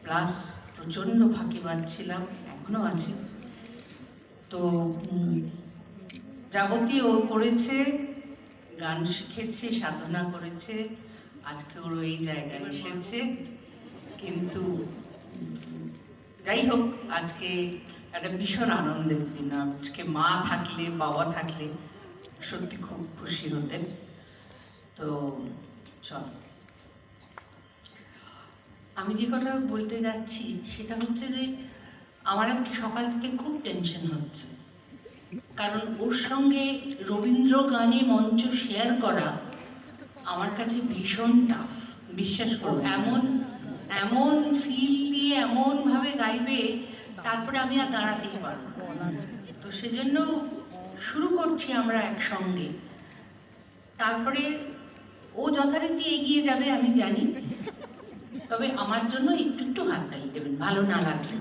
Plus প্রচণ্ড ফাঁকিবাজ ছিলাম, এখনো আছি। তো যাবতীয় ও করেছে, গান শিখেছে, সাধনা করেছে, আজকে ওর এই জায়গায় এসেছে। কিন্তু যাই হোক, আজকে একটা ভীষণ আনন্দের দিন। আজকে মা থাকলে, বাবা থাকলে সত্যি খুব খুশি হতেন। তো চল, আমি যে কথা বলতে যাচ্ছি সেটা হচ্ছে যে আমার আজকে সকাল থেকে খুব টেনশন হচ্ছে, কারণ ওর সঙ্গে রবীন্দ্র গানে মঞ্চ শেয়ার করা আমার কাছে ভীষণ টাফ। বিশ্বাস করো, এমন এমন ফিল দিয়ে এমনভাবে গাইবে, তারপরে আমি আর দাঁড়াতেই পারবো না। তো সেজন্য শুরু করছি আমরা একসঙ্গে, তারপরে ও যথারীতি এগিয়ে যাবে আমি জানি। তবে আমার জন্য একটু একটু হাততালি দেবেন, ভালো না লাগলে।